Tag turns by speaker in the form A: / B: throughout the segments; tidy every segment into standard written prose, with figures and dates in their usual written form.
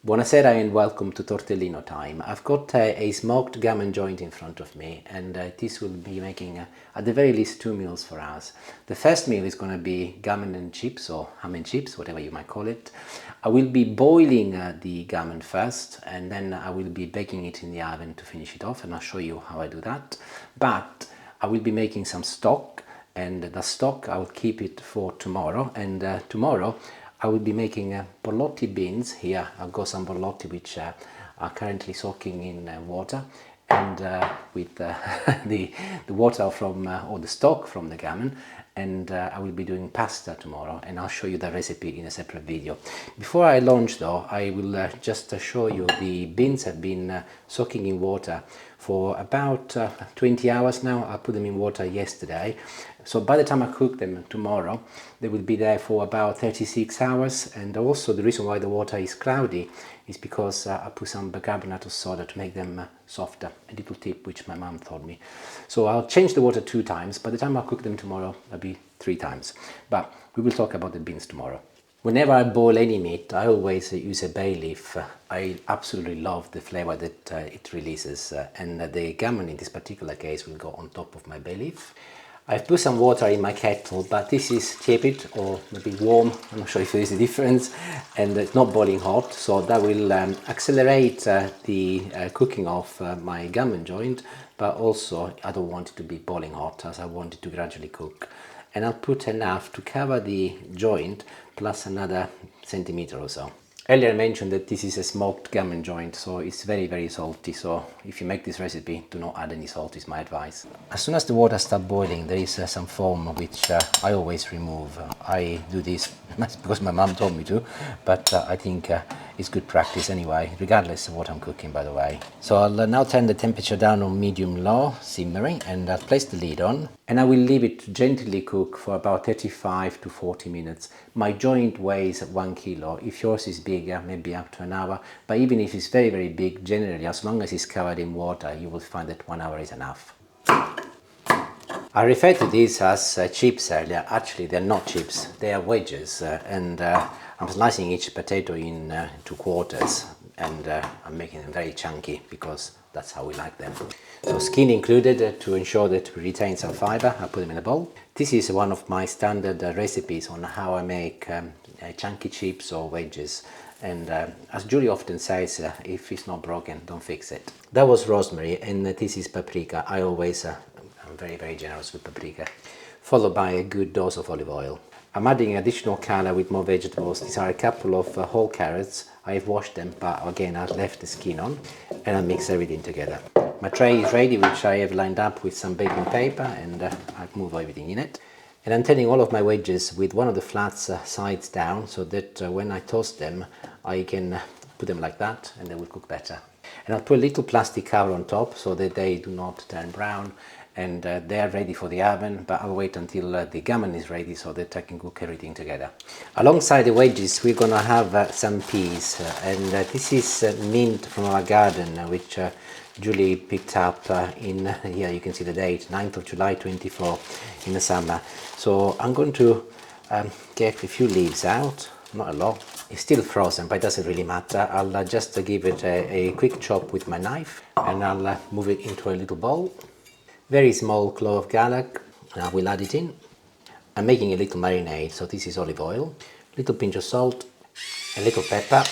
A: Buonasera and welcome to Tortellino time. I've got a smoked gammon joint in front of me, and this will be making at the very least 2 meals for us. The first meal is going to be gammon and chips, or ham and chips, whatever you might call it. I will be boiling the gammon first, and then I will be baking it in the oven to finish it off, and I'll show you how I do that. But I will be making some stock, and the stock I will keep it for tomorrow, and tomorrow I will be making borlotti beans. Here I've got some borlotti which are currently soaking in water, and with the water from or the stock from the gammon, and I will be doing pasta tomorrow, and I'll show you the recipe in a separate video. Before I launch though, I will just show you the beans have been soaking in water for about 20 hours now. I put them in water yesterday, so by the time I cook them tomorrow, they will be there for about 36 hours. And also the reason why the water is cloudy is because I put some bicarbonate of soda to make them softer. A little tip which my mum told me. So I'll change the water 2 times. By the time I cook them tomorrow, that'll be 3 times. But we will talk about the beans tomorrow. Whenever I boil any meat, I always use a bay leaf. I absolutely love the flavor that it releases, and the gammon in this particular case will go on top of my bay leaf. I've put some water in my kettle, but this is tepid or maybe warm. I'm not sure if there is a difference, and it's not boiling hot, so that will accelerate the cooking of my gammon joint, but also I don't want it to be boiling hot, as I want it to gradually cook. And I'll put enough to cover the joint plus another centimeter or so. Earlier I mentioned that this is a smoked gammon joint, so it's very salty, so if you make this recipe, do not add any salt is my advice. As soon as the water starts boiling, there is some foam which I always remove. I do this because my mum told me to, but I think it's good practice anyway, regardless of what I'm cooking, by the way. So I'll now turn the temperature down on medium-low, simmering, and I'll place the lid on, and I will leave it to gently cook for about 35 to 40 minutes. My joint weighs 1 kilo. If yours is bigger, maybe up to an hour, but even if it's very big, generally, as long as it's covered in water, you will find that 1 hour is enough. I referred to these as chips earlier. Actually, they're not chips, they are wedges, and I'm slicing each potato in 2 quarters, and I'm making them very chunky because that's how we like them. So skin included to ensure that we retain some fiber. I put them in a bowl. This is one of my standard recipes on how I make chunky chips or wedges. And as Julie often says, if it's not broken, don't fix it. That was rosemary, and this is paprika. I always I'm very generous with paprika, followed by a good dose of olive oil. I'm adding additional color with more vegetables. These are a couple of whole carrots. I've washed them, but again I've left the skin on, and I'll mix everything together. My tray is ready, which I have lined up with some baking paper, and I've moved everything in it. And I'm turning all of my wedges with one of the flat sides down, so that when I toast them, I can put them like that, and they will cook better. And I'll put a little plastic cover on top so that they do not turn brown, and they are ready for the oven, but I'll wait until the gammon is ready so that I can cook everything together. Alongside the wedges, we're gonna have some peas, and this is mint from our garden, which Julie picked up in, here you can see the date, 9th of July 24 in the summer. So I'm going to get a few leaves out, not a lot. It's still frozen, but it doesn't really matter. I'll just give it a quick chop with my knife, and I'll move it into a little bowl. Very small clove of garlic, and I will add it in. I'm making a little marinade, so this is olive oil, a little pinch of salt, a little pepper,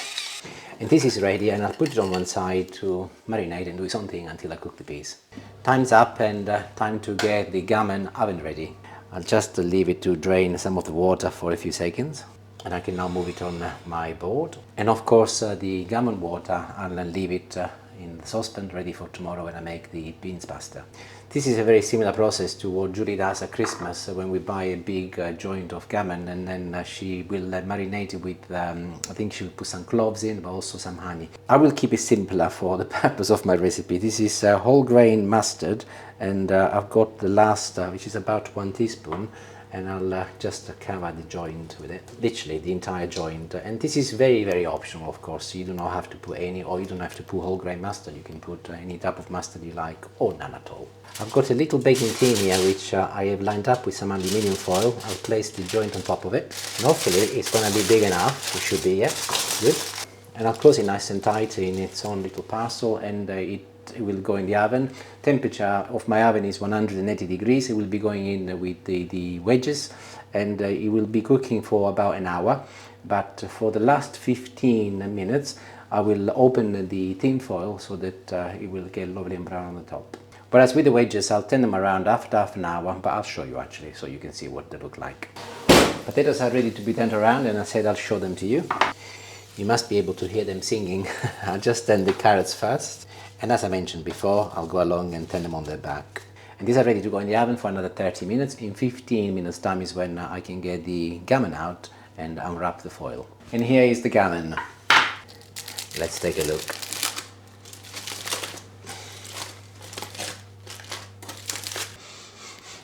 A: and this is ready, and I'll put it on one side to marinate and do its own thing until I cook the peas. Time's up, and time to get the gammon oven ready. I'll just leave it to drain some of the water for a few seconds, and I can now move it on my board. And of course the gammon water, I'll leave it in the saucepan ready for tomorrow when I make the beans pasta. This is a very similar process to what Julie does at Christmas when we buy a big joint of gammon, and then she will marinate it with, I think she will put some cloves in, but also some honey. I will keep it simpler for the purpose of my recipe. This is whole grain mustard, and I've got the last, which is about 1 teaspoon, and I'll just cover the joint with it, literally the entire joint. And this is very optional, of course. You do not have to put any, or you don't have to put whole grain mustard. You can put any type of mustard you like, or none at all. I've got a little baking tin here, which I have lined up with some aluminium foil. I'll place the joint on top of it, and hopefully it's going to be big enough. It should be, yeah, good. and I'll close it nice and tight in its own little parcel, and it will go in the oven. Temperature of my oven is 180 degrees. It will be going in with the wedges, and it will be cooking for about an hour. But for the last 15 minutes I will open the tin foil so that it will get lovely and brown on the top. Whereas with the wedges I'll turn them around after half an hour, but I'll show you actually so you can see what they look like. Potatoes are ready to be turned around, and I said I'll show them to you. You must be able to hear them singing. I'll just turn the carrots first, and as I mentioned before, I'll go along and turn them on their back. And these are ready to go in the oven for another 30 minutes. In 15 minutes time is when I can get the gammon out and unwrap the foil. And here is the gammon. Let's take a look.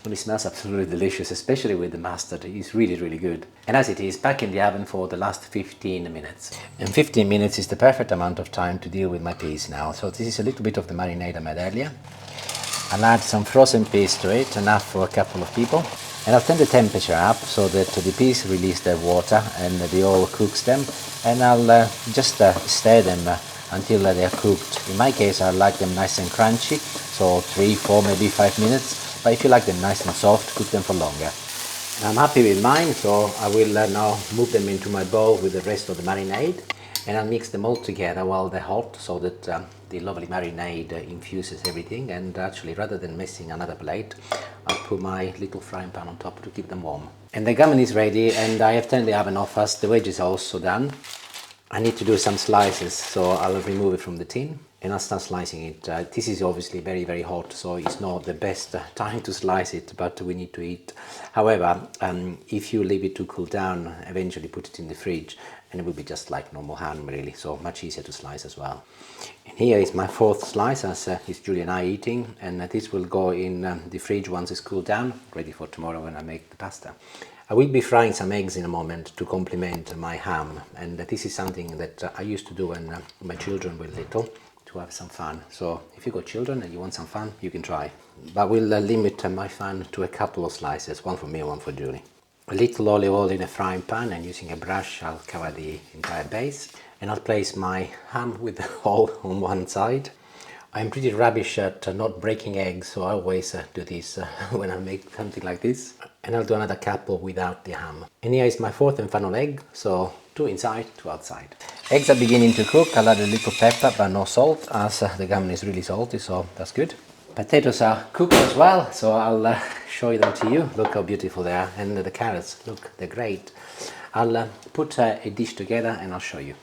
A: Well, it smells absolutely delicious, especially with the mustard. It's really, really good. And as it is, back in the oven for the last 15 minutes. And 15 minutes is the perfect amount of time to deal with my peas now. So this is a little bit of the marinade I made earlier. I'll add some frozen peas to it, enough for a couple of people. And I'll turn the temperature up so that the peas release their water and the oil cooks them. And I'll just stir them until they are cooked. In my case, I like them nice and crunchy, so 3, 4, maybe 5 minutes. But if you like them nice and soft, cook them for longer. I'm happy with mine, so I will now move them into my bowl with the rest of the marinade, and I'll mix them all together while they're hot so that the lovely marinade infuses everything. And actually, rather than messing another plate, I'll put my little frying pan on top to keep them warm. And the gammon is ready, and I have turned the oven off as the wedges are also done. I need to do some slices, so I'll remove it from the tin and I'll start slicing it. This is obviously very, very hot, so it's not the best time to slice it, but we need to eat. However, if you leave it to cool down, eventually put it in the fridge, and it will be just like normal ham really, so much easier to slice as well. And here is my 4th slice, as it's Julie and I eating, and this will go in the fridge once it's cooled down, ready for tomorrow when I make the pasta. I will be frying some eggs in a moment to complement my ham, and this is something that I used to do when my children were little, to have some fun. So if you got children and you want some fun, you can try. But we'll limit my fun to a couple of slices, one for me, one for Julie. A little olive oil in a frying pan, and using a brush I'll cover the entire base, and I'll place my ham with the hole on one side. I'm pretty rubbish at not breaking eggs, so I always do this when I make something like this. And I'll do another couple without the ham. And here is my 4th and final egg, so 2 inside, 2 outside. Eggs are beginning to cook. I'll add a little pepper but no salt, as the gammon is really salty, so that's good. Potatoes are cooked as well, so I'll show them to you. Look how beautiful they are, and the carrots, look, they're great. I'll put a dish together and I'll show you.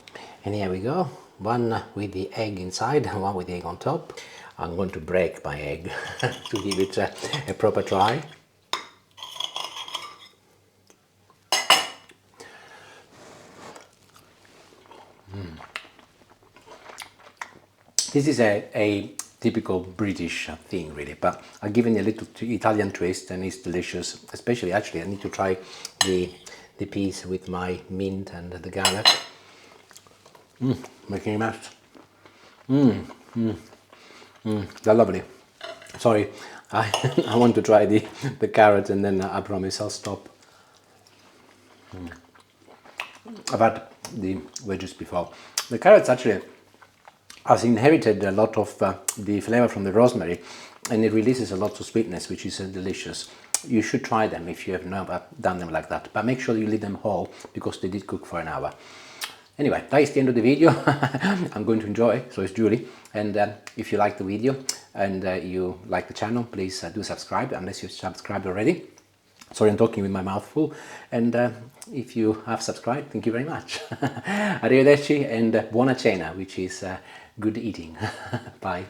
A: And here we go. One with the egg inside, one with the egg on top. I'm going to break my egg to give it a proper try. This is a typical British thing really, but I've given it a little Italian twist and it's delicious. Especially, actually, I need to try the piece with my mint and the garlic. Making a mess. They're lovely. Sorry, I want to try the carrot, and then I promise I'll stop. I've had the wedges before. The carrots actually has inherited a lot of the flavor from the rosemary, and it releases a lot of sweetness, which is delicious. You should try them if you have never done them like that, but make sure you leave them whole because they did cook for an hour. Anyway, that is the end of the video. I'm going to enjoy, so is Julie. And if you like the video and you like the channel, please do subscribe, unless you've subscribed already. Sorry, I'm talking with my mouth full. And if you have subscribed, thank you very much. Arrivederci and buona cena, which is good eating. Bye.